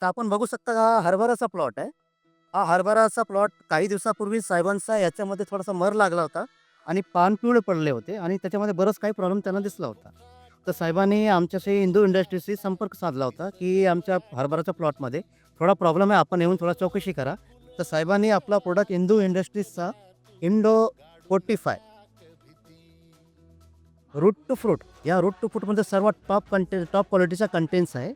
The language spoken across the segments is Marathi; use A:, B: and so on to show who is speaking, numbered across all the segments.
A: तर आपण बघू शकता हा हरभराचा प्लॉट आहे. हा हरभराचा प्लॉट काही दिवसापूर्वी साहेबांचा याच्यामध्ये थोडासा मर लागला होता आणि पान पिवळे पडले होते आणि त्याच्यामध्ये बरंच काही प्रॉब्लेम त्यांना दिसला होता. तर साहेबांनी आमच्याशी इंदू इंडस्ट्रीजशी संपर्क साधला होता, की आमच्या हरभराच्या प्लॉटमध्ये थोडा प्रॉब्लेम आहे, आपण येऊन थोडा चौकशी करा. तर साहेबांनी आपला प्रोडक्ट इंदू इंडस्ट्रीजचा इंडो 45 रूट टू फ्रूट या रूट टू फ्रूटमध्ये सर्वात टॉप क्वालिटीचा कंटेन्स आहे.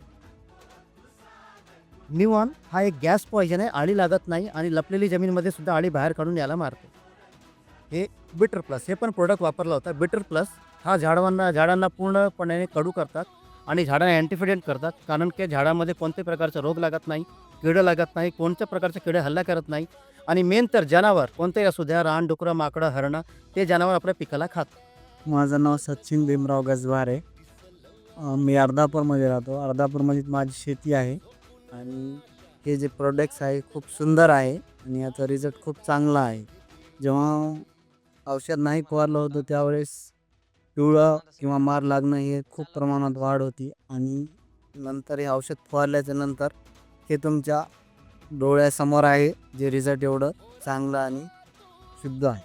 A: न्यूऑन हा एक गॅस पॉइजन आहे, आळी लागत नाही आणि लपलेली जमीनमध्ये सुद्धा आळी बाहेर काढून याला मारतो. हे बिटर प्लस हे पण प्रोडक्ट वापरला होता. बिटर प्लस हा झाडांना पूर्णपणे कडू करतात आणि झाडांना अँटीफिडेंट करतात, कारण की झाडामध्ये कोणत्याही प्रकारचा रोग लागत नाही, किडं लागत नाही, कोणत्या प्रकारचे किडे हल्ला करत नाही आणि मेन तर जनावर कोणतेही असू द्या, रानडुकरं, माकडं, हरणं, ते जनावर आपल्या पिकाला खातात.
B: माझं नाव सचिन भीमराव गजवारे. मी अर्धापूरमध्ये राहतो. अर्धापूरमध्ये माझी शेती आहे आणि हे जे प्रोडक्ट्स आहे खूप सुंदर आहे आणि याचा रिझल्ट खूप चांगला आहे. जेव्हा औषध नाही फवारलं होतं त्यावेळेस पिवळं किंवा मार लागणं हे खूप प्रमाणात वाढ होती आणि नंतर हे औषध फवारल्याच्या नंतर हे तुमच्या डोळ्यासमोर आहे, जे रिझल्ट एवढं चांगलं आणि शुद्ध आहे.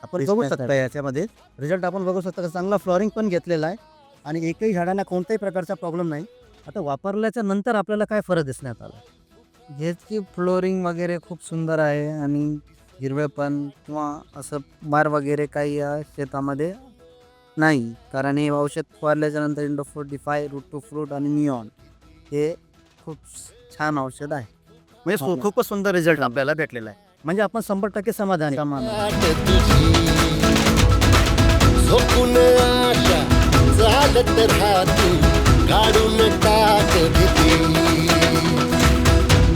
A: आपण बघू शकता याच्यामध्ये रिझल्ट आपण बघू शकता, चांगला फ्लॉरिंग पण घेतलेला आहे आणि एकही झाडांना कोणत्याही प्रकारचा प्रॉब्लेम नाही. आता वापरल्याच्या नंतर आपल्याला काय फरक दिसण्यात आला?
B: हेच की फ्लोरिंग वगैरे खूप सुंदर आहे आणि हिरवेपण किंवा असं मार वगैरे काही या शेतामध्ये नाही, कारण हे औषध फवारल्याच्या नंतर इंडो 45 रूट टू फ्रूट आणि निऑन हे खूप छान औषध आहे.
A: म्हणजे खूपच सुंदर रिझल्ट आपल्याला भेटलेला आहे. म्हणजे आपण 100% समाधानी.
C: झोपून आशा चालत राहते, काढून टाक भीती.